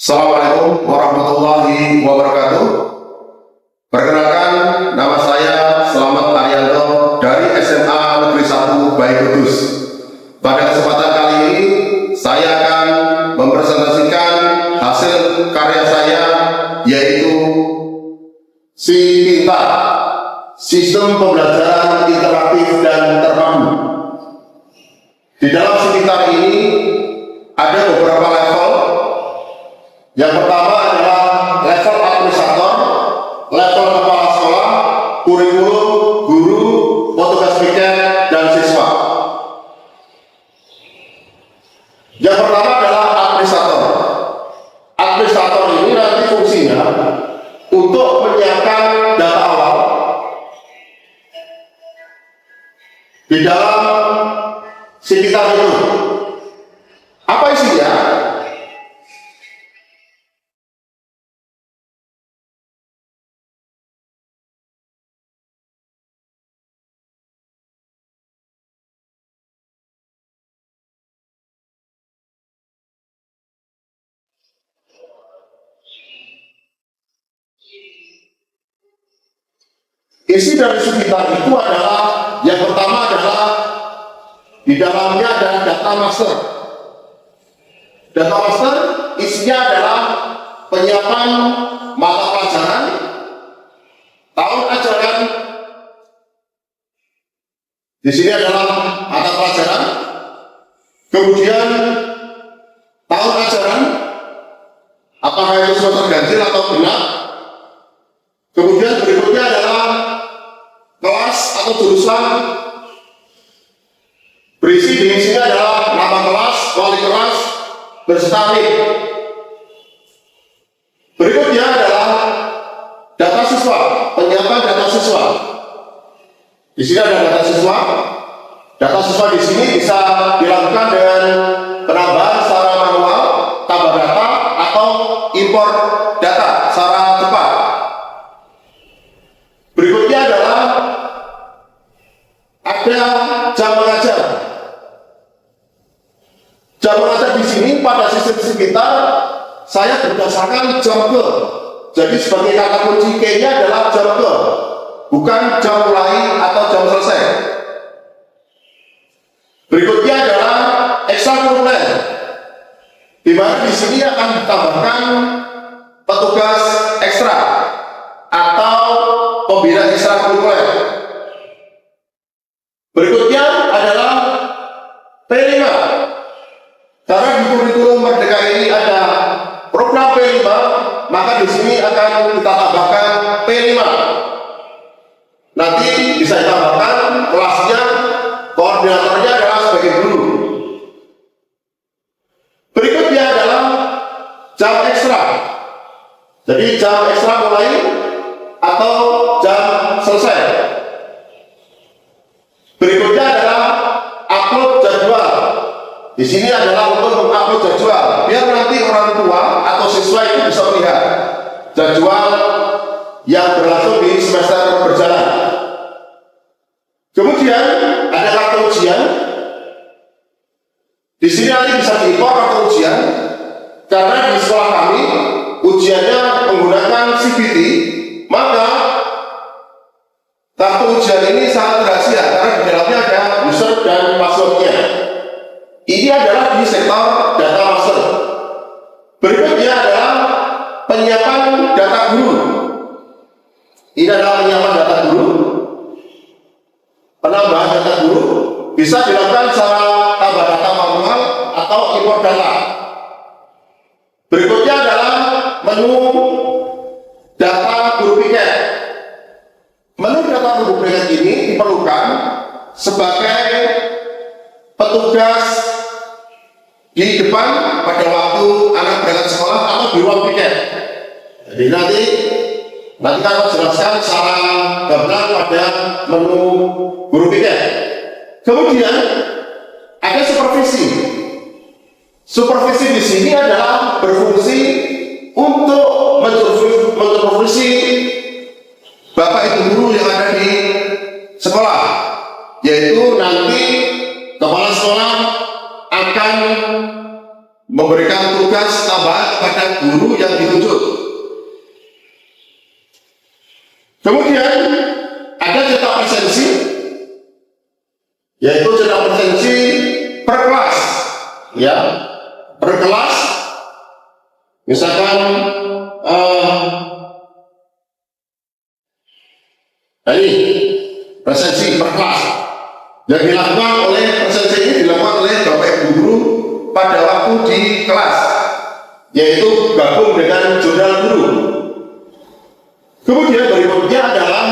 Assalamualaikum warahmatullahi wabarakatuh. Perkenalkan, nama saya Slamet Arianto dari SMA Negeri 1 Bayi Kudus. Pada kesempatan kali ini, saya akan mempresentasikan hasil karya saya, yaitu Si Pintar, Sistem Pembelajaran Interaktif dan Terpadu. Di dalam Si Pintar ini ada beberapa level. Yang pertama adalah level administrator, level kepala sekolah, kurikulum, guru, petugas piket, dan siswa. Yang pertama adalah administrator. Administrator ini nanti fungsinya untuk menyiapkan data awal di dalam Si Pintar itu. Apa isinya? Isi dari Si Pintar itu adalah, yang pertama adalah di dalamnya ada data master. Data master isinya adalah penyiapan mata pelajaran, tahun ajaran. Di sini adalah mata pelajaran, kemudian tahun ajaran, apakah itu semester ganjil atau genap. Kemudian berikutnya adalah kelas atau jurusan. Berisi di sini adalah nama kelas, wali kelas, beserta NIM. Berikutnya adalah data siswa, penyiapan data siswa. Di sini ada data siswa. Data siswa di sini bisa dilakukan dengan penambahan secara manual, tambah data, atau impor data secara cepat. Berikutnya adalah ada jam mengajar. Jam mengajar di sini pada sistem Si Pintar saya berdasarkan jam ke. Jadi sebagai kata kunci K-nya adalah jam ke, bukan jam mulai atau jam selesai. Berikutnya adalah ekstrakurikuler, di mana di sini akan ditambahkan petugas ekstra atau pembina ekstrakurikuler. Berikutnya adalah P5. Karena di kurikulum Merdeka ini ada program P5, maka di sini akan kita tambahkan P5. Nanti bisa ditambahkan kelasnya, koordinatornya adalah sebagai guru. Berikutnya adalah jam ekstra. Jadi jam ekstra mulai atau jam selesai. Berikutnya adalah upload jadwal. Di sini adalah untuk mengupload jadwal, biar nanti orang tua atau siswa itu bisa melihat jadwal yang berlangsung di semester berjalan. Kemudian ada kartu ujian. Di sini nanti bisa diimpor kartu ujian, karena di sekolah kami ujiannya menggunakan CBT, maka kartu ujian ini sangat rahasia karena di dalamnya ada user dan passwordnya. Ini adalah di sektor data master. Berikutnya adalah penyiapan data guru. Ini adalah penyiapan data guru. Penambahan data guru bisa dilakukan secara tambah data manual atau import data. Berikutnya adalah menu data guru piket. Menu data guru piket ini diperlukan sebagai petugas di depan pada waktu anak berangkat sekolah atau di ruang piket. Jadi nanti akan jelaskan secara gamblang pada menu guru piket. Kemudian ada supervisi. Supervisi di sini adalah berfungsi untuk mensupervisi bapak ibu guru yang ada di sekolah, yaitu nanti kepala sekolah akan memberikan tugas tambahan kepada guru yang ditunjuk. Kemudian ada cetak presensi, yaitu cetak presensi per kelas, ya, per kelas. Misalkan ini presensi per kelas yang dilakukan oleh presensi ini dilakukan oleh Bapak Ibu guru pada waktu di kelas, yaitu gabung dengan jurnal guru. Kemudian berikutnya adalah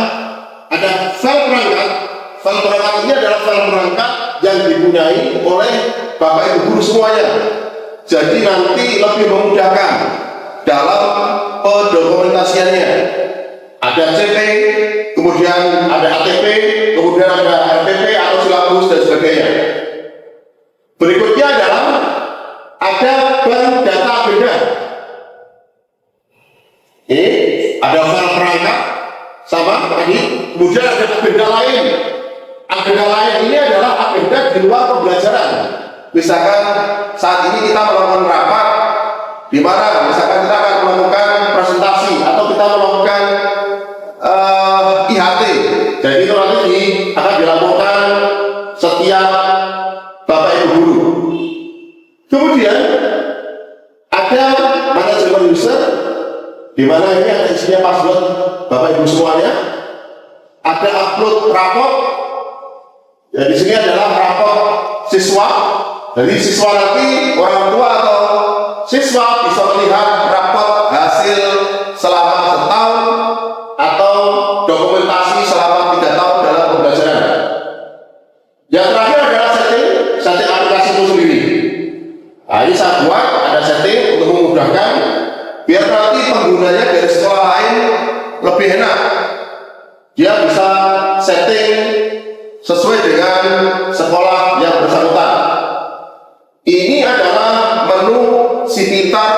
ada file perangkat. File perangkat ini adalah file perangkat yang dipunyai oleh Bapak Ibu guru semuanya. Jadi nanti lebih memudahkan dalam pendokumentasiannya. Ada CP, kemudian ada ATP, kemudian ada RPP atau silabus dan sebagainya. Berikutnya adalah ada bank data agenda. Ini ada file perangkat sama tadi. Kemudian ada agenda lain. Agenda lain ini adalah agenda di luar pembelajaran. Misalkan saat ini kita melakukan rapat, di mana misalkan kita akan melakukan presentasi atau kita melakukan IHT. Jadi itu nanti akan dilakukan setiap Bapak Ibu guru. Kemudian ada manajemen user, di mana ini ada isinya password Bapak Ibu semuanya. Ada upload raport. Ya, di sini adalah raport siswa. Jadi siswa nanti, orang tua atau siswa bisa melihat raport hasil selama setahun atau dokumentasi selama 3 tahun dalam pembelajaran. Yang terakhir adalah setting aplikasi itu sendiri. Nah, ini saya buat ada setting untuk memudahkan biar nanti penggunanya dari sekolah lain lebih enak. Dia bisa setting sesuai dengan sekolah yang bersangkutan. Ini adalah menu Civitar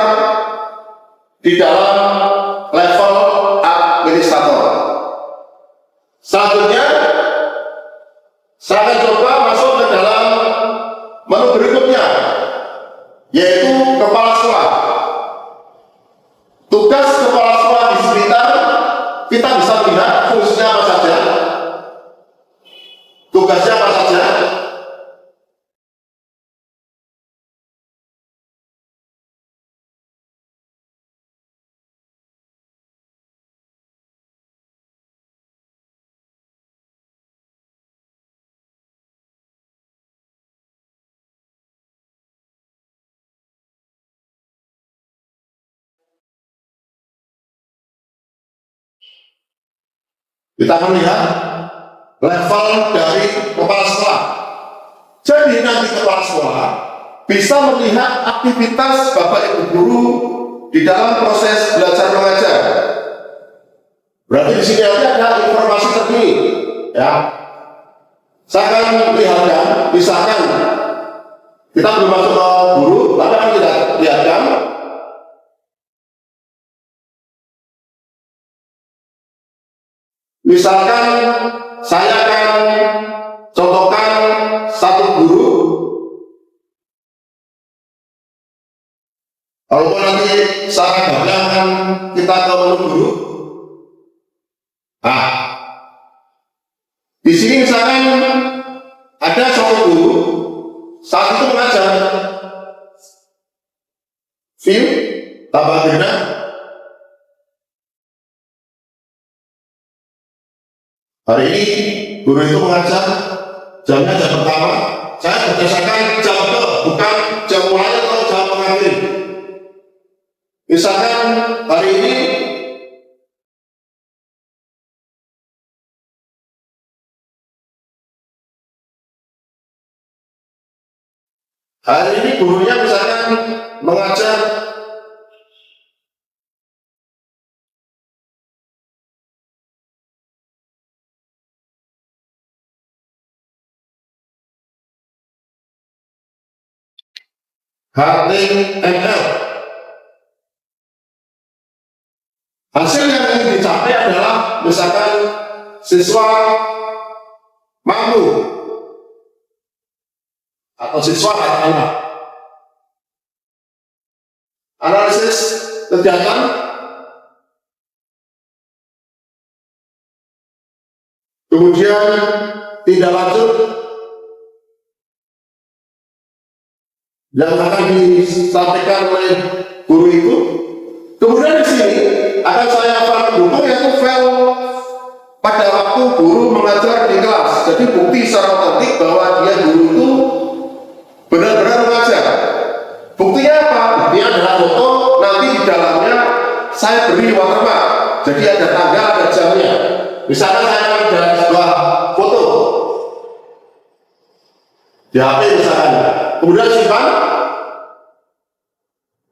di dalam level administrator. Selanjutnya, saya akan coba masuk ke dalam menu berikutnya, yaitu kepala sekolah. Tugas kepala sekolah di Civitar, kita bisa lihat fungsinya apa saja, tugasnya apa saja. Kita akan lihat level dari kepala sekolah. Jadi nanti kepala sekolah bisa melihat aktivitas Bapak Ibu guru di dalam proses belajar mengajar. Berarti di sini ada informasi terkini, ya. Saya akan lihatkan, misalkan kita belum masuk ke guru, tapi akan kita lihatkan. Misalkan saya akan contohkan satu guru. Kalau nanti saya gambarkan kita ke menu guru. Nah, di sini misalkan ada satu guru saat itu mengajar. View, tambah agenda. Hari ini guru itu mengajar jamnya jam pertama. Saya berdasarkan jam ke, bukan jam mulai atau jam mengakhiri. Misalkan hari ini gurunya misalkan mengajar HTML. Hasil yang ingin dicapai adalah misalkan siswa mampu atau siswa katakanlah kegiatan kemudian tindak lanjut yang akan disampaikan oleh guru itu. Kemudian di sini akan saya dukung yaitu file pada waktu guru mengajar di kelas. Jadi bukti secara otentik bahwa dia guru itu benar-benar mengajar. Buktinya apa? Buktinya adalah foto, nanti di dalamnya saya beri watermark. Jadi ada tanggal, ada jamnya. Misalkan saya ada sebuah foto di HP misalkan, kemudian simpan.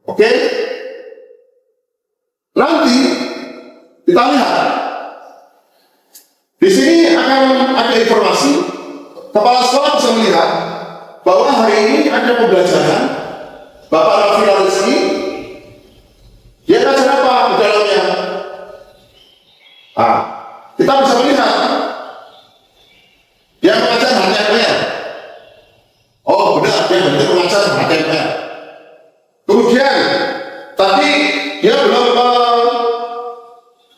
Oke. Nanti kita lihat. Di sini akan ada informasi. Kepala sekolah bisa melihat bahwa hari ini ada pembelajaran. Bapak Raffi Rizky, dia ngajar apa di dalamnya? Kita bisa melihat dia mengajar HTML. Oh benar, dia benar mengajar HTML. Kemudian tadi dia belum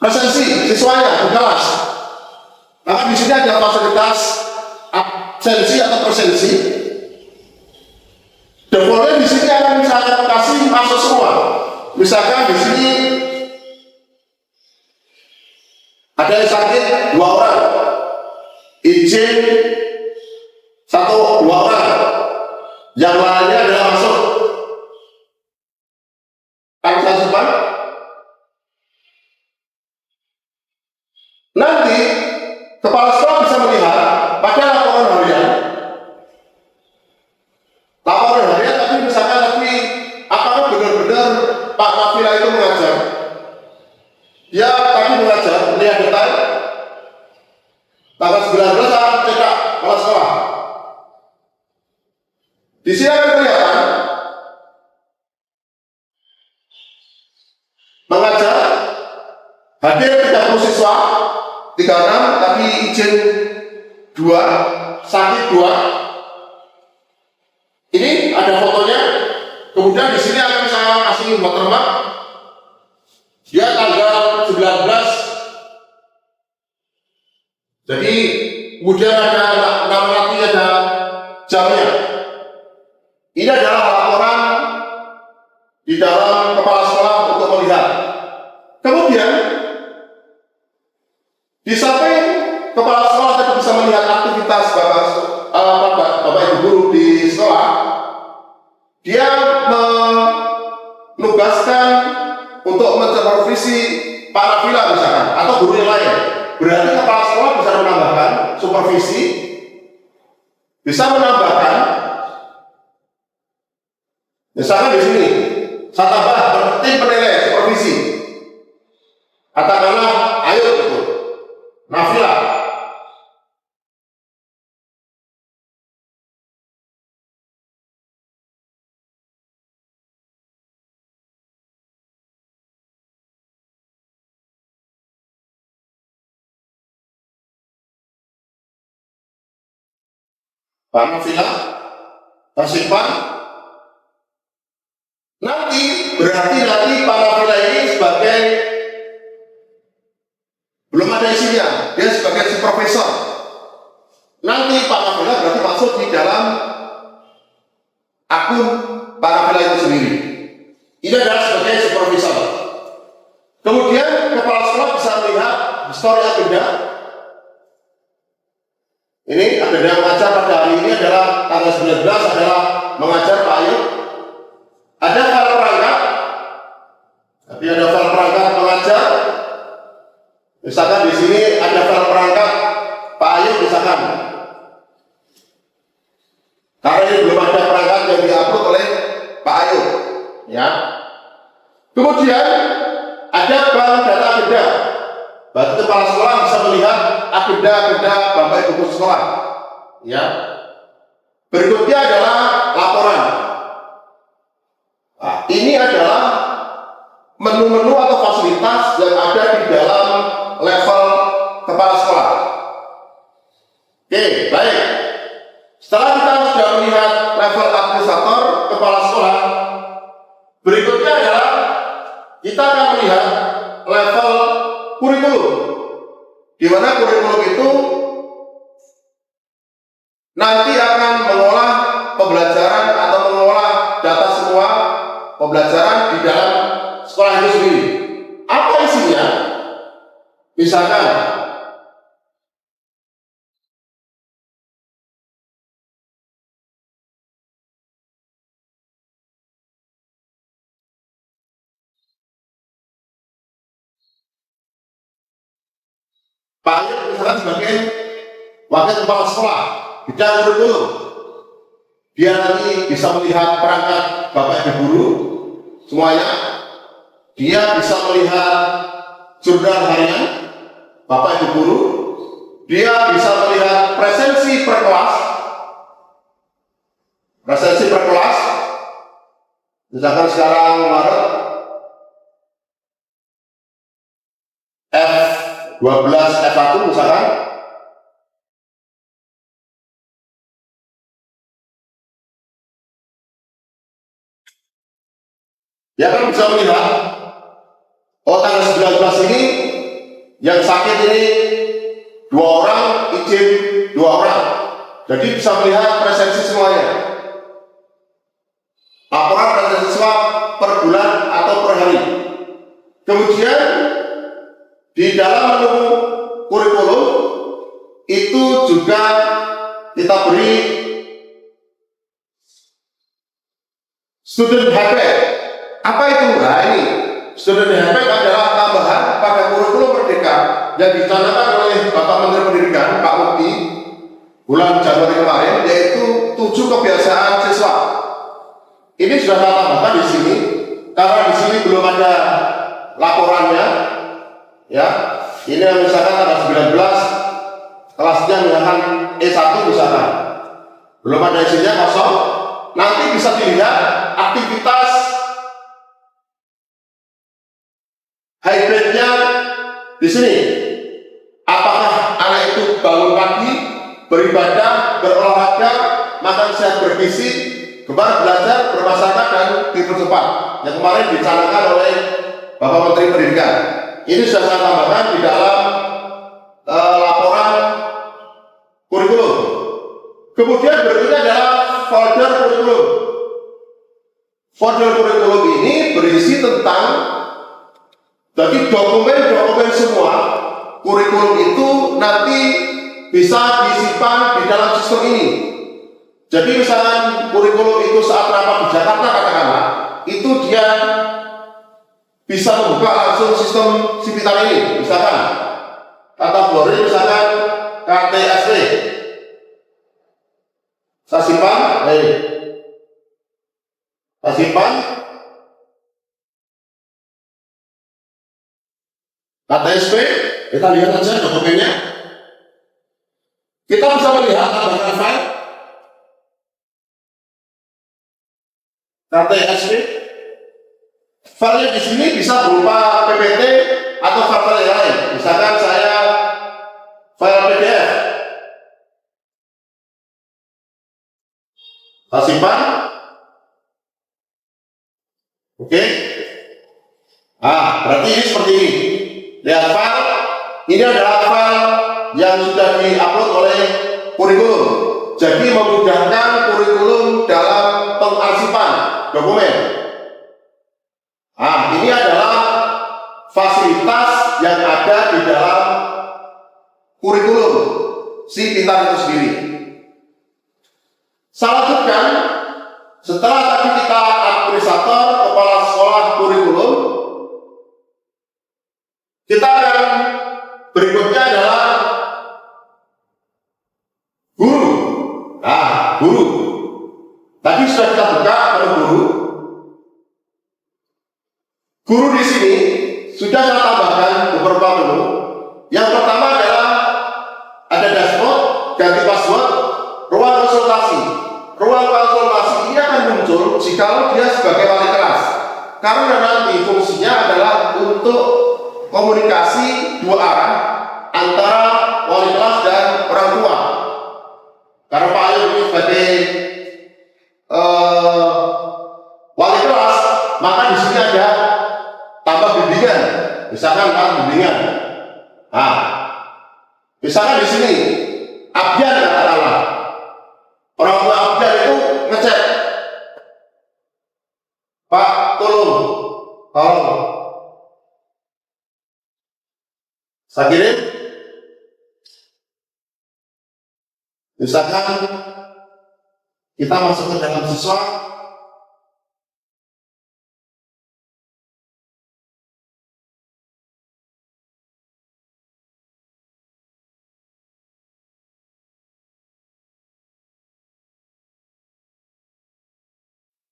presensi siswanya di kelas. Maka di sini ada fasilitas absensi atau presensi. Defaultnya di sini akan saya kasih masuk semua. Misalkan di sini ada yang sakit 2 orang, izin 1-2 orang, yang lainnya adalah masuk. Akan saya simpan. Nanti kepala sekolah bisa melihat pada laporan harian. Laporan harian tapi misalkan lagi apakah benar-benar Pak Nafila itu mengajar? Dia tadi mengajar, melihat detail. Tanggal 19 akan cetak kepala sekolah. Di sini akan kelihatan mengajar hadir 30 siswa 36 tapi izin 2, sakit 2. Ini ada fotonya. Kemudian di sini akan saya kasih watermark. Dia tanggal 19. Jadi kemudian ada nama lagi, ada jamnya. Ini adalah laporan di dalam kepala sekolah untuk melihat. Kemudian di samping kepala sekolah tadi bisa melihat aktivitas bapak ibu guru di sekolah, dia menugaskan untuk mensupervisi para pila misalkan atau guru yang lain. Berarti kepala sekolah bisa menambahkan supervisi, bisa menambahkan misalkan di sini saya tambah tim penilai supervisi. Katakanlah ayo itu Nafila. Pak Nafila, Pak Simpan. Nanti berarti Pak Nafila ini sebagai belum ada isinya, dia sebagai supervisor. Nanti Pak Nafila berarti masuk di dalam akun Pak Nafila itu sendiri. Ini adalah sebagai supervisor. Kemudian kepala sekolah bisa melihat story agenda. Ini agenda yang mengajar pada hari ini adalah tanggal 19 adalah mengajar Pak Ayub. Ada file perangkat. Tapi ada file perangkat mengajar. Misalkan di sini ada file perangkat Pak Ayub misalkan. Karena ini belum ada perangkat yang diupload oleh Pak Ayub, ya. Kemudian ada bank data agenda. Berarti kepala sekolah bisa melihat agenda-agenda bapak ibu guru sekolah, ya. Berikutnya adalah laporan. Nah, ini adalah menu-menu atau fasilitas yang ada di dalam level kepala sekolah. Oke, baik. Setelah kita sudah melihat level administrator kepala sekolah, berikutnya adalah kita kita akan melihat level kurikulum, di mana kurikulum itu nanti akan mengolah pembelajaran atau mengolah data semua pembelajaran di dalam sekolah itu sendiri. Apa isinya? Misalkan Pak Ayat misalkan sebagai wakil kepala sekolah bidang kurikulum, dia nanti bisa melihat perangkat Bapak Ibu guru semuanya, dia bisa melihat jurnal harian Bapak Ibu guru, dia bisa melihat presensi per kelas, misalkan sekarang Maret F12 F1 misalkan, dia kan bisa melihat, oh tanggal 19 ini yang sakit ini 2 orang, izin 2 orang. Jadi bisa melihat presensi semuanya. Laporan presensi siswa per bulan atau per hari. Kemudian di dalam menu kurikulum itu juga kita beri student habit. Apa itu? Nah ini student habit adalah tambahan pada kurikulum Merdeka yang dicanangkan oleh Bapak Menteri Pendidikan Pak Mukti bulan Januari kemarin, yaitu 7 kebiasaan siswa. Ini sudah saya tambahkan di sini karena di sini belum ada laporannya. Ya, ini misalkan tanggal 19 kelasnya misalkan E1 misalkan, belum ada isinya, kosong. Nanti bisa dilihat aktivitas hybridnya di sini. Apakah anak itu bangun pagi, beribadah, berolahraga, makan sehat bergizi, gemar belajar, bermasyarakat, dan tidur cepat, yang kemarin dicanangkan oleh Bapak Menteri Pendidikan. Ini sudah saya tambahkan di dalam laporan kurikulum. Kemudian berikutnya adalah folder kurikulum. Folder kurikulum ini berisi tentang, jadi dokumen-dokumen semua kurikulum itu nanti bisa disimpan di dalam sistem ini. Jadi misalkan kurikulum itu saat rapat di Jakarta katakanlah, itu dia bisa membuka langsung sistem Civitan ini, misalkan kategori misalkan KTSP, saya simpan, KTSP, kita lihat aja dokumennya. Kita bisa melihat tambahkan file KTSP. Filenya di sini bisa berupa PPT atau file yang lain. Misalkan saya file PDF, saya simpan. Oke. Berarti ini seperti ini. Lihat file, ini adalah file yang sudah diupload oleh kurikulum. Jadi memudahkan kurikulum dalam pengarsipan dokumen. Ini adalah fasilitas yang ada di dalam kurikulum si Pintar itu sendiri. Saya lanjutkan, setelah tadi kita administrator, kepala sekolah kurikulum, kita akan berikutnya adalah guru. Guru. Tadi sudah kita buka pada guru. Guru di sini sudah saya tambahkan beberapa menu. Yang pertama adalah ada dashboard, ganti password, ruang konsultasi. Ruang konsultasi ini akan muncul jika dia sebagai wali kelas, karena nanti fungsinya adalah untuk komunikasi 2 arah antara wali kelas dan orang tua. Karena Pak Ayu ini sebagai wali kelas, maka di sini ada tambah Saya kirim. Misalkan kita masuk ke dalam siswa,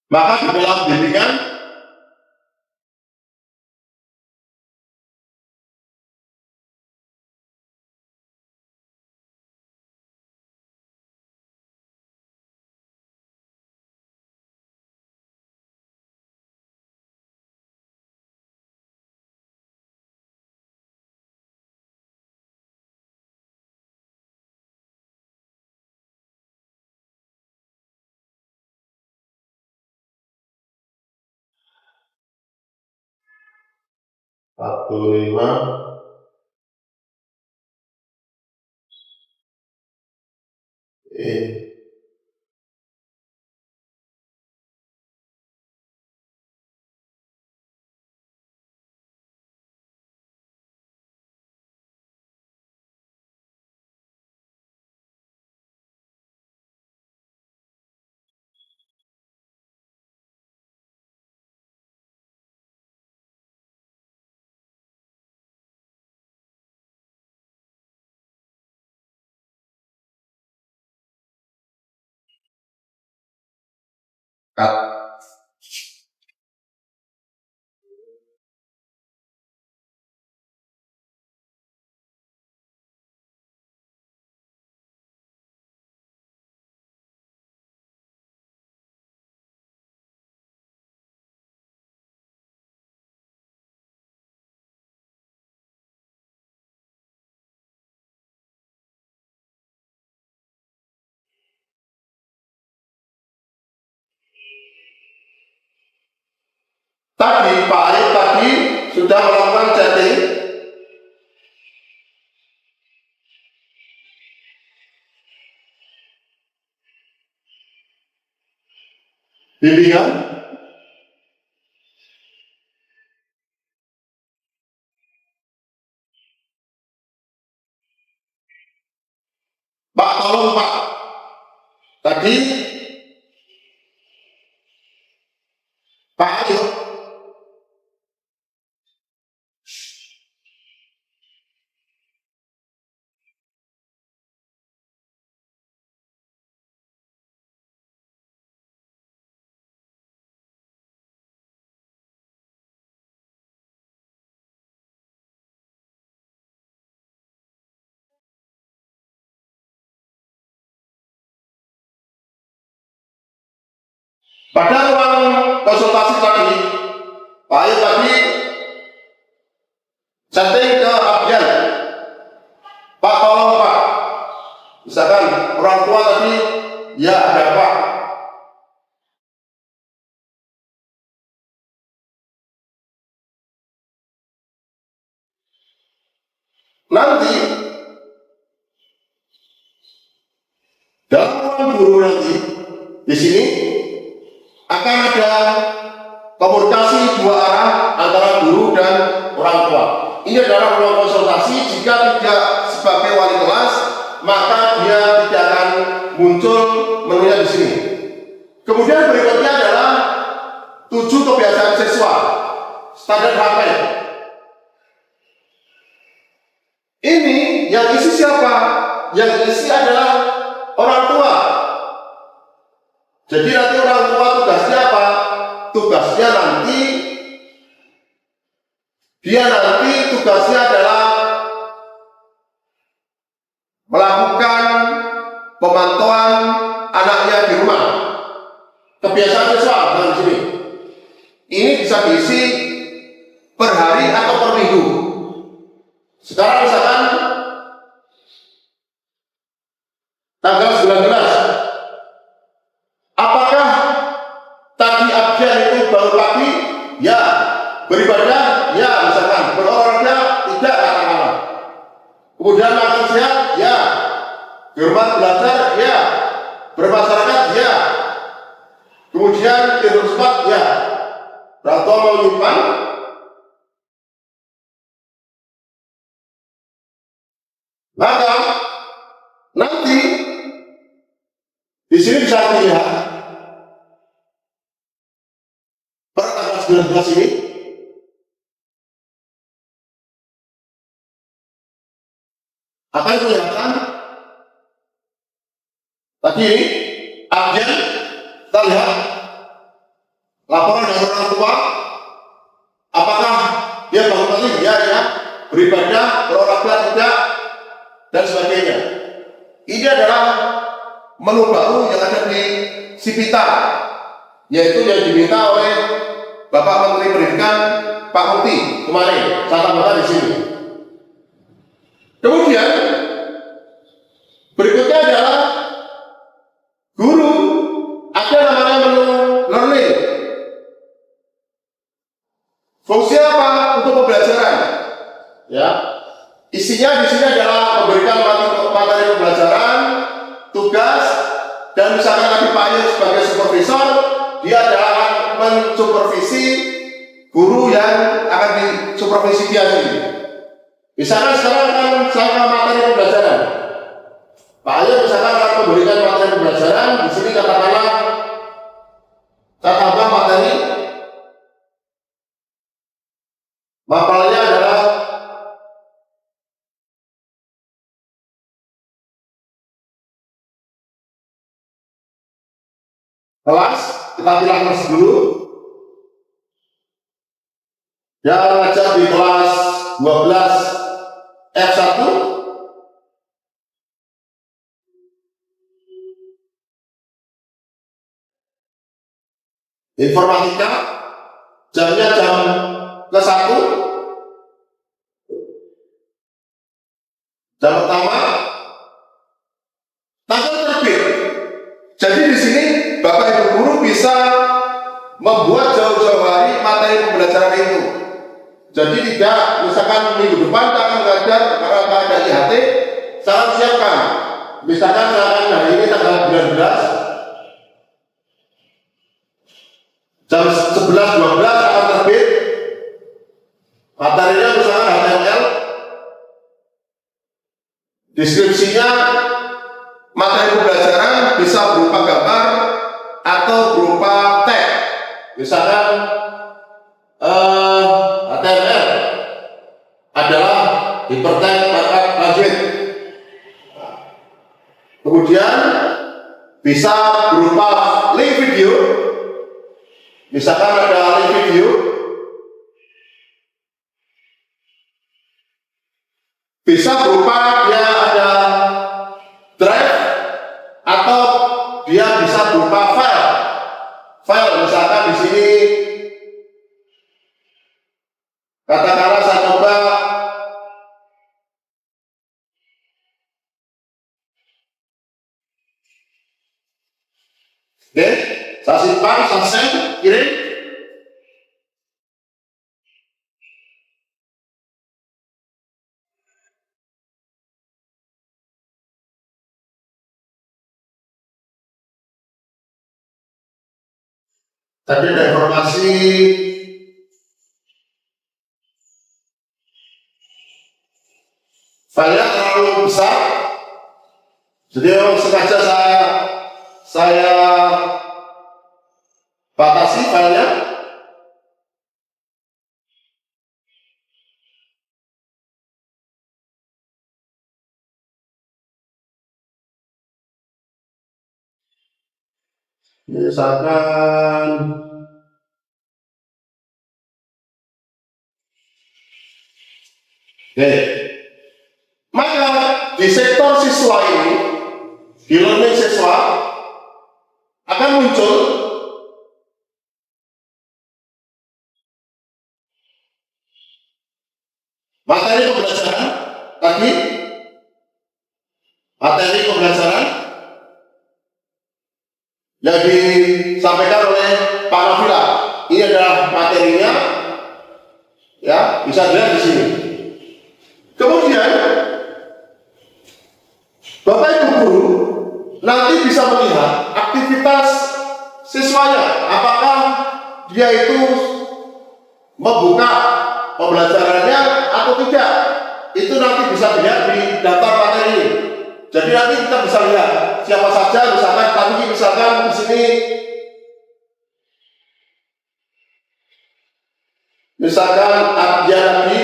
maka di dalam bimbingan satu lima cut. Tadi Pak Ayub tadi sudah melakukan chatting bimbingan. Pak, tolong Pak, tadi Pak Ayub pada ruang konsultasi tadi, Pak Ayub tadi chatting ke Abdian. Pak, tolong Pak, misalkan orang tua tadi, ya ada Pak. Nanti dalam ruang guru nanti di sini akan ada komunikasi dua arah antara guru dan orang tua. Ini adalah ruang konsultasi. Jika tidak sebagai wali kelas, maka dia tidak akan muncul menunya di sini. Kemudian berikutnya adalah 7 kebiasaan siswa standar HP. Ini yang isi siapa? Yang isi adalah orang tua. Jadi nanti orang tua tugasnya apa? Tugasnya nanti tugasnya adalah melakukan pemantauan anaknya di rumah. Kebiasaan siswa dalam sini. Ini bisa diisi per hari atau per minggu. Sekarang misalkan tanggal 19. Apakah tadi Abdian itu bangun pagi? Ya. Beribadah? Ya, misalkan. Berolahraga? Tidak, katakanlah. Kemudian makan siang? Ya. Di rumah belajar? Ya. Bermasyarakat? Ya. Kemudian tidur cepat? Ya. Berarti mau nyimpan sini bisa dilihat per tanggal 19 ini akan kelihatan tadi ini abjad. Kita lihat laporan dari orang tua, apakah dia bangun pagi? Ya, beribadah, berolahraga tidak, dan sebagainya. Ini adalah menu baru yang ada di Sipita, yaitu yang diminta oleh Bapak Menteri Pendidikan Pak Mukti kemarin. Saya tambahkan di sini. Kemudian berikutnya adalah guru, ada namanya menu learning. Fungsi apa? Untuk pembelajaran. Ya, isinya di sini adalah memberikan materi pembelajaran, tugas, dan misalkan tadi Pak Ayub sebagai supervisor, dia adalah mensupervisi guru yang akan disupervisi dia sendiri. Misalkan sekarang akan saya materi pembelajaran. Pak Ayub misalkan akan memberikan materi pembelajaran, di sini katakanlah saya tambah materi mapalnya adalah kelas, kita pilih kelas dulu. Yang mengajar di kelas 12 F1. Informatika, jamnya jam ke-1, jam pertama, tanggal terbit. Jadi di sini Bapak Ibu guru bisa membuat jauh-jauh hari materi pembelajaran itu. Jadi tidak, misalkan minggu depan kita akan mengajar karena ada IHT, saya siapkan. Misalkan hari ini tanggal 19, jam 11.12 akan terbit materinya, misalkan HTML, deskripsinya materi pembelajaran bisa berupa gambar atau berupa teks, misalkan HTML adalah hipertext markup lanjut. Kemudian bisa berupa link video, misalkan ada link video, bisa berupa dia ada drive atau dia bisa berupa file. Misalkan di sini katakanlah saya coba saya simpan, saya save, kirim. Tadi ada informasi filenya terlalu besar, jadi sengaja saya batasi filenya. Misalkan maka di sektor siswa ini, di learning siswa akan muncul materi pembelajaran tadi, materi pembelajaran yang disampaikan oleh Pak Nafila. Ini adalah materinya, ya, bisa dilihat di sini. Kemudian Bapak Ibu guru nanti bisa melihat aktivitas siswanya, apakah dia itu membuka pembelajarannya atau tidak. Itu nanti bisa dilihat di daftar materi ini. Jadi nanti kita bisa lihat siapa saja, misalkan di sini, misalkan dia tadi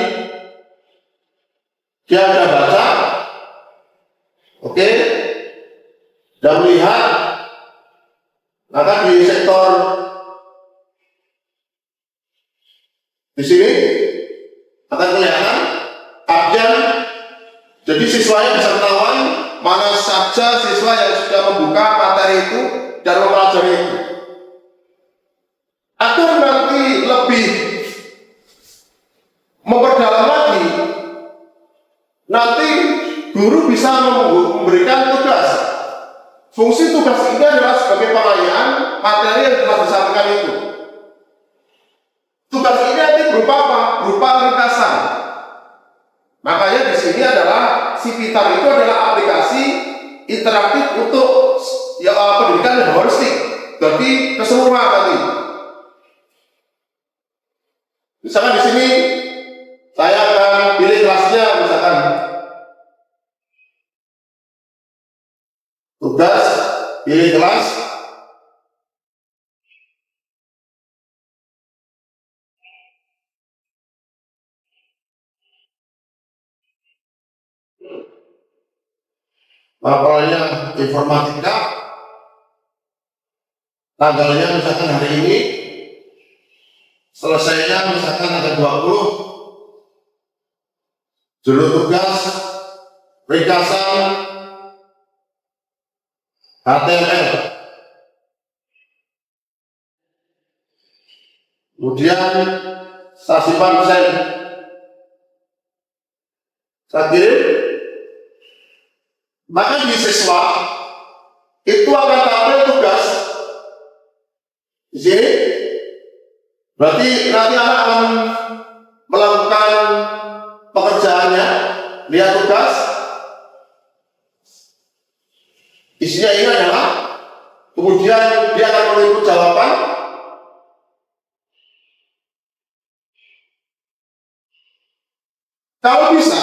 dia ada baca, oke, dan melihat, maka di sektor di sini akan kelihatan abjad. Jadi siswanya bisa ketahuan mana saja siswa yang sudah membuka materi itu dan mempelajari itu. Agar nanti lebih memperdalam lagi, nanti guru bisa memberikan tugas. Fungsi tugas ini adalah sebagai pengayaan materi yang telah disampaikan itu. Tugas ini nanti berupa apa? Berupa ringkasan. Makanya di sini adalah si Pintar itu adalah aplikasi interaktif untuk pendidikan yang holistik, jadi keseluruhan tadi. Misalkan di sini saya akan pilih kelasnya, misalkan tugas pilih kelas. Laporannya informatika, tanggalnya misalkan hari ini, selesainya misalkan ada 20, judul tugas ringkasan HTML, kemudian saya simpan saya kirim, maka di siswa itu akan tampil tugas di sini. Berarti nanti anak akan melakukan pekerjaannya, lihat tugas, isinya ini adalah, kemudian dia akan mengikut jawaban. Kalau bisa,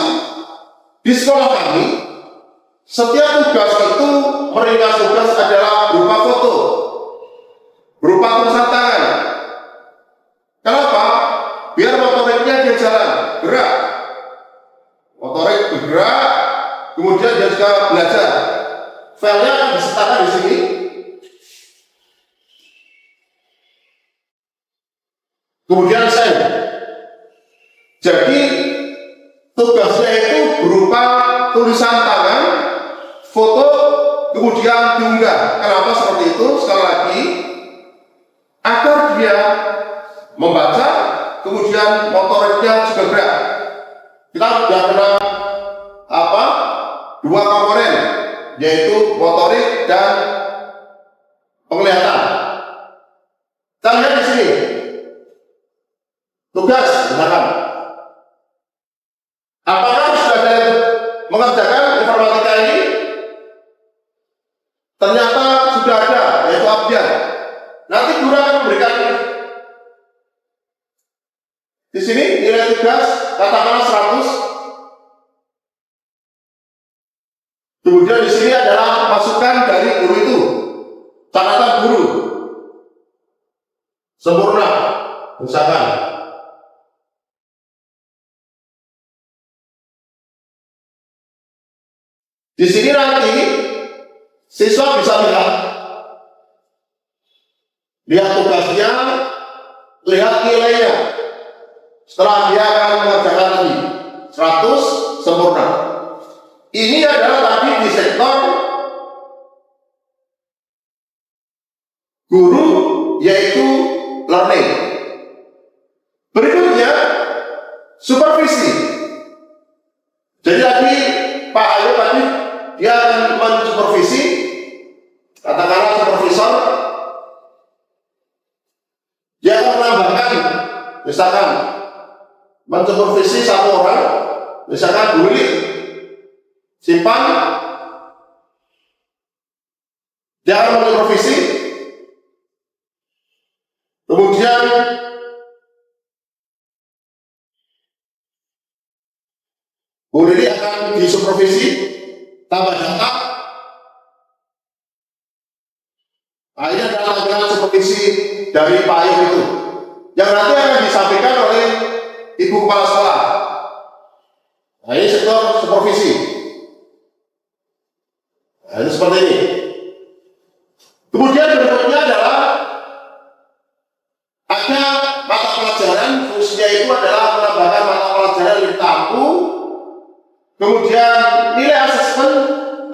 di sekolah kami setiap tugas itu meringkas tugas adalah berupa foto, berupa tulisan tangan. Kenapa? Biar motoriknya dia jalan, gerak, motorik bergerak, kemudian dia juga belajar. Filenya akan disertakan di sini. Kemudian send. Jadi tugasnya itu berupa tulisan tangan, foto, kemudian diunggah. Kenapa seperti itu? Sekali lagi, agar dia membaca, kemudian motoriknya juga gerak. Kita sudah kenal apa? Dua komponen, yaitu motorik dan penglihatan. Kita lihat di sini. Tugas, misalkan. Apakah sudah ada mengerjakan informatika ini? Ternyata sudah ada, yaitu abjad. Nanti guru akan memberikan di sini nilai tugas katakanlah 100. Kemudian di sini adalah masukan dari guru itu, catatan guru sempurna, misalkan. Di sini nanti siswa bisa lihat tugasnya, lihat nilainya. Setelah dia akan mengerjakan lagi 100 sempurna. Ini adalah tadi di sektor guru, yaitu learning. Berikutnya supervisi. Jadi tadi Pak Ayu tadi dia akan mensupervisi, katakanlah supervisor, dia akan menambahkan, misalkan mensupervisi satu orang, misalkan guru, simpan, dia akan mensupervisi, kemudian guru ini akan disupervisi, tambah data. Nah, ini adalah tampilan supervisi dari Pak Ayub itu, yang nanti akan disampaikan oleh Ibu Kepala Sekolah. Nah, ini sektor supervisi. Nah, ini seperti ini. Kemudian berikutnya adalah ada mata pelajaran, fungsinya itu adalah menambahkan mata pelajaran yang ditampung. Kemudian nilai asesmen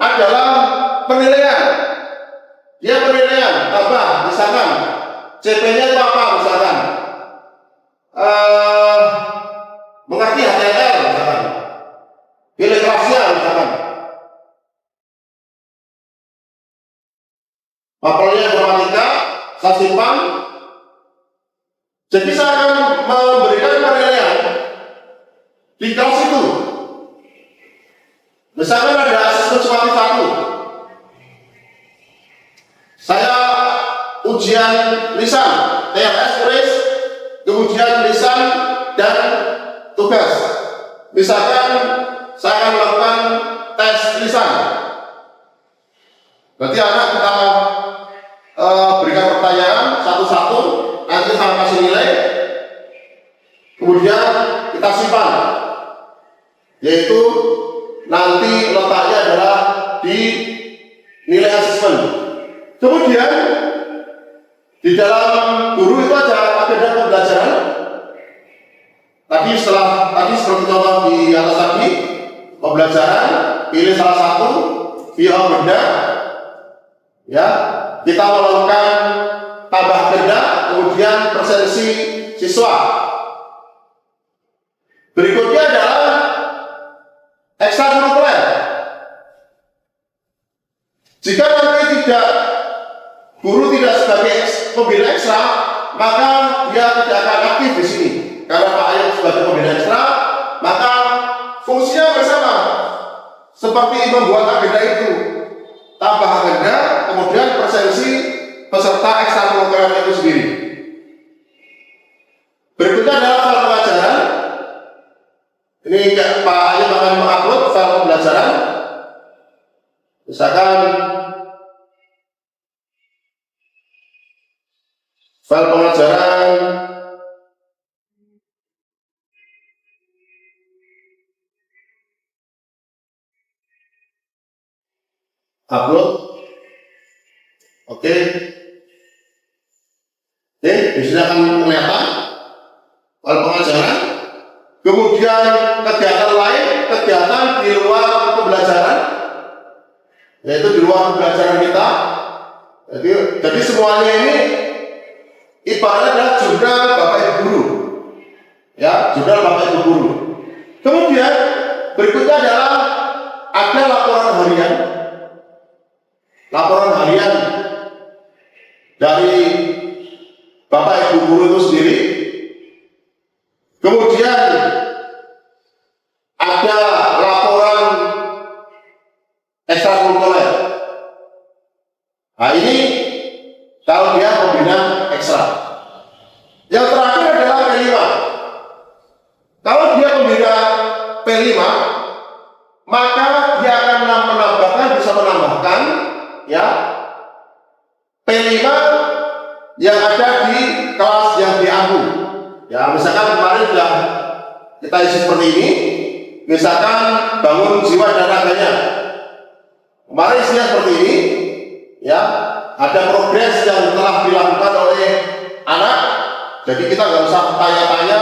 adalah penilaian. Dia penilaian, tambah, misalkan CP-nya itu apa, misalkan mengerti HTML, misalkan pilih kelasnya, misalkan mapelnya informatika, saya simpan. Jadi saya akan memberikan penilaian di kelas itu. Misalkan ada asesmen sumatif 1, saya ujian lisan, TLS tulis, kemudian lisan dan tugas. Misalkan saya akan melakukan tes lisan. Berarti anak kita berikan pertanyaan satu-satu, nanti saya kasih nilai, kemudian kita simpan, yaitu nanti letaknya adalah di nilai asesmen. Kemudian di dalam guru itu ada agenda pembelajaran. Tadi seperti contoh di atas tadi, pembelajaran, pilih salah satu via agenda. Ya, kita melakukan tambah agenda, kemudian presensi siswa. Berikutnya adalah ekstrakurikuler. Jika nanti guru tidak sebagai pembina ekstra, maka dia tidak akan aktif di sini. Karena Pak Ayub sebagai pembina ekstra, maka fungsinya bersama. Seperti membuat agenda itu, tambah agenda, kemudian presensi peserta ekstrakurikuler itu sendiri. Berikutnya adalah file pembelajaran. Ini Pak Ayub akan mengupload file pembelajaran. Misalkan file pembelajaran upload. Oke. Di sini akan kelihatan file pembelajaran. Kemudian kegiatan lain, kegiatan di luar pembelajaran, yaitu di luar pembelajaran kita. Jadi semuanya ini ibaratnya adalah jurnal Bapak Ibu Guru. Ya, jurnal Bapak Ibu Guru. Kemudian berikutnya adalah ada laporan harian. Laporan harian dari Bapak Ibu Guru itu sendiri. Kemudian ada laporan ekstrakurikuler. Nah, ini kalau dia pembina ekstra. Yang terakhir adalah P5. Kalau dia pembina P5, maka dia akan bisa menambahkan ya P5 yang ada di kelas yang diambil. Ya, misalkan kemarin sudah kita isi seperti ini. Misalkan bangun jiwa dan raganya. Kemarin isinya seperti ini. Ya, ada progres yang telah dilakukan oleh anak. Jadi kita nggak usah tanya-tanya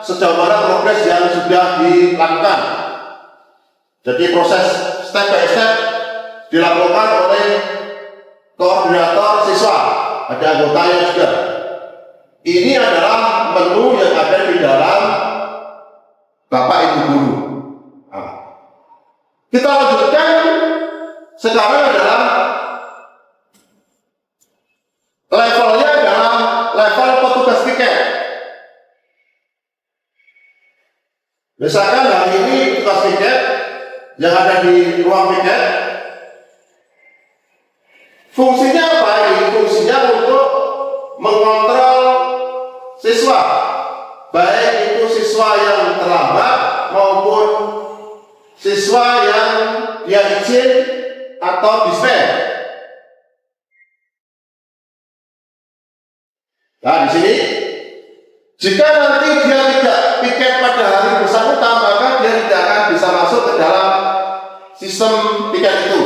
sejauh mana progres yang sudah dilakukan. Jadi proses step by step dilakukan oleh koordinator siswa, ada anggotanya juga. Ini adalah menu yang ada di dalam Bapak Ibu Guru. Nah, kita lanjutkan sekarang adalah levelnya adalah level petugas tiket. Misalkan hari ini petugas tiket yang ada di ruang tiket, fungsinya apa? Ini fungsinya untuk mengontrol siswa, baik itu siswa yang terlambat maupun siswa yang dia izin atau dispen. Nah, di sini jika nanti dia tidak piket pada hari bersangkutan, maka dia tidak akan bisa masuk ke dalam sistem piket itu.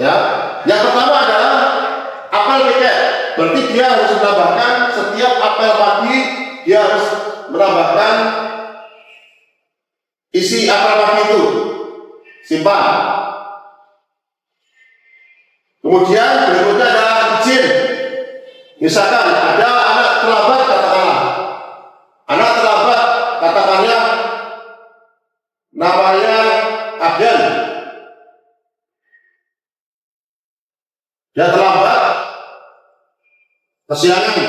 Ya, yang pertama adalah apel piket. Berarti dia harus menambahkan setiap apel pagi, dia harus menambahkan isi apel pagi itu. Simpan. Kemudian berikutnya adalah izin. Misalkan ada anak terlambat, katakannya namanya Abdan. Dia terlambat, kesiangan.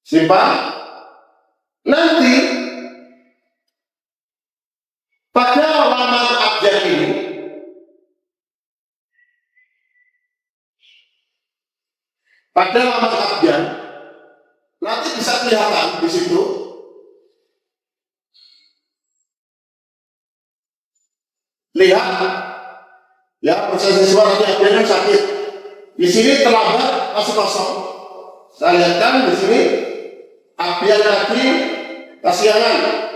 Simpan. Nanti pada alamat Abdan ini nanti bisa kelihatan di situ lihat ya proses siswa nanti Abdan sakit. Di sini terlambat masih kosong. Saya lihatkan di sini Abdan lagi kasihangan.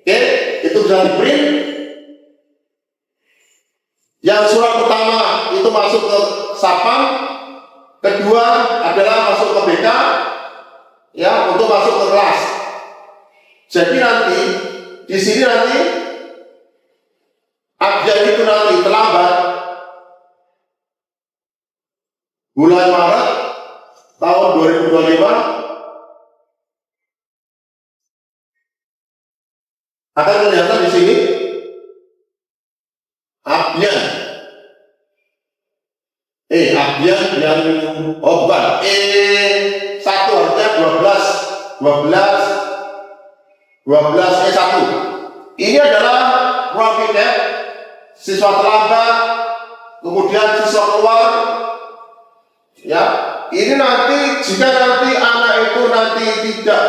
Oke, itu bisa di print. Yang surat pertama itu masuk ke Sapam, kedua adalah masuk ke BK, ya, untuk masuk ke kelas. Jadi nanti di sini nanti Abdan itu nanti terlambat bulan Maret tahun 2025 akan kelihatan di sini Abdan yang bukan satu artinya 12 E1. Ini adalah ruang piket siswa terlambat, kemudian siswa keluar. Ya, ini nanti jika nanti anak itu nanti tidak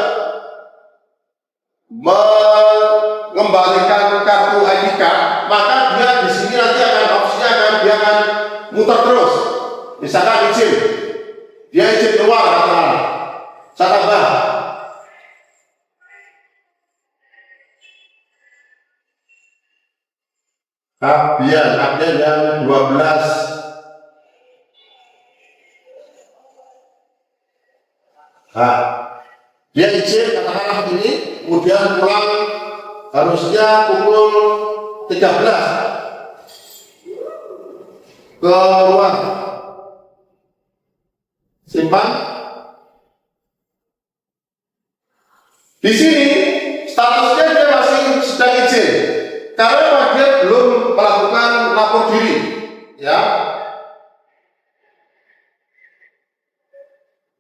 mengembalikan kartu ID card, maka dia di sini nanti opsinya dia akan muter terus. Misalkan izin, dia izin keluar, saya tambah. Abdan yang 12. Nah, dia izin katakanlah begini, kemudian pulang harusnya pukul 13 ke rumah. Simpan. Di sini statusnya dia masih sedang izin karena dia belum melakukan lapor diri, ya.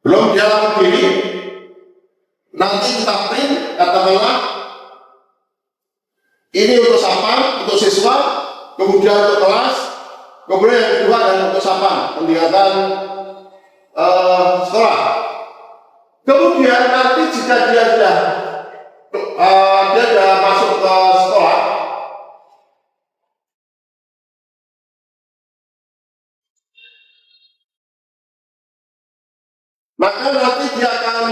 Belum dia lapor diri. Nanti kita print katakanlah ini untuk Sapam, untuk siswa, kemudian untuk kelas, kemudian yang kedua adalah untuk Sapam, pendidikan sekolah. Kemudian nanti jika dia sudah masuk ke sekolah, maka nanti dia akan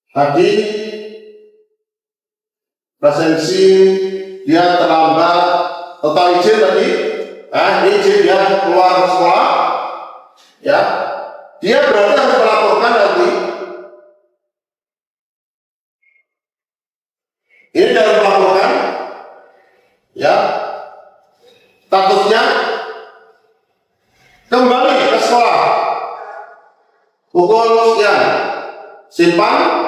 hadir presensi, dia terlambat total izin tadi, ini izin dia keluar sekolah, ya, dia berarti harus melaporkan nanti. Ini dalam melaporkan, ya, statusnya kembali ke sekolah pukul sekian, simpan.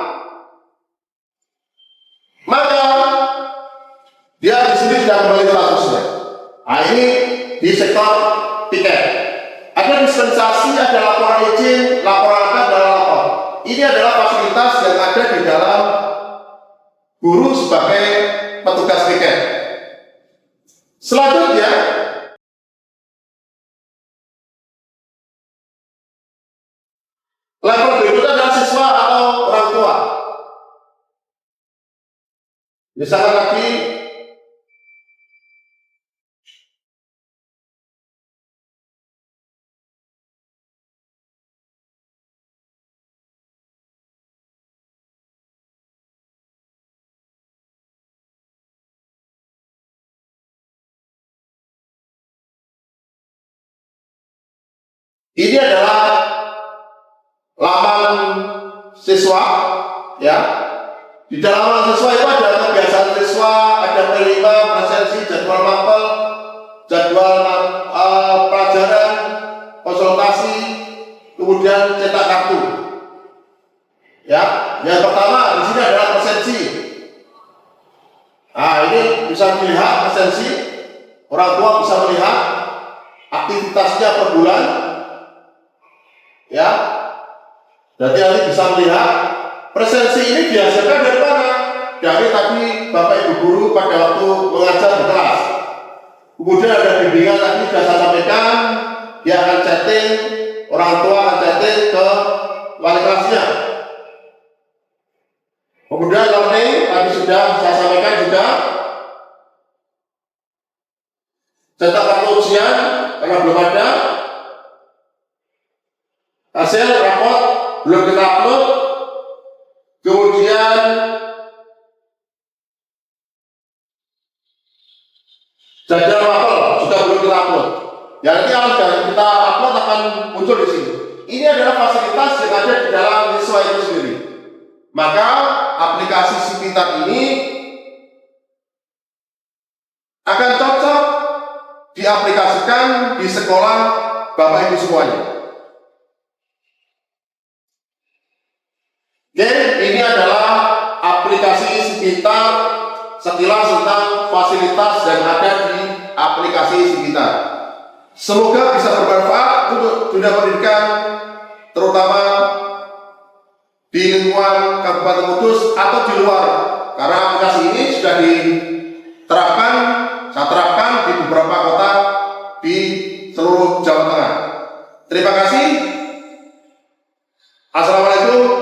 Maka dia di sini sudah kembali statusnya. Nah, ini di sektor piket. Ada dispensasi, ada laporan izin, laporan akad, dan lapor. Ini adalah fasilitas yang ada di dalam guru sebagai petugas piket. Selanjutnya Level berikutnya adalah siswa atau orang tua. Misalkan lagi ini adalah laman siswa, ya. Di dalam laman siswa itu ada kebiasaan siswa, ada P5, presensi, jadwal mapel, jadwal pelajaran, konsultasi, kemudian cetak kartu. Ya, yang pertama di sini adalah presensi. Nah, ini bisa dilihat presensi, orang tua bisa melihat aktivitasnya per bulan, ya. Berarti nanti bisa melihat presensi ini dihasilkan dari mana? Dari tadi Bapak Ibu guru pada waktu mengajar di kelas. Kemudian ada bimbingan tadi sudah saya sampaikan, dia akan chatting, orang tua akan chatting ke wali kelasnya. Kemudian learning tadi sudah saya sampaikan juga, cetak kartu ujian karena belum ada, hasil raport belum kita upload, kemudian jadwal mapel juga belum kita upload. Ya, nanti kalau kita upload akan muncul di sini. Ini adalah fasilitas yang ada di dalam siswa itu sendiri. Maka aplikasi Sipintar ini akan cocok diaplikasikan di sekolah Bapak Ibu semuanya. Oke, ini adalah aplikasi Sipintar, sekilas tentang fasilitas yang ada di aplikasi Sipintar. Semoga bisa bermanfaat untuk dunia pendidikan, terutama di lingkungan Kabupaten Kudus atau di luar, karena aplikasi ini sudah diterapkan, saya terapkan di beberapa kota di seluruh Jawa Tengah. Terima kasih. Assalamualaikum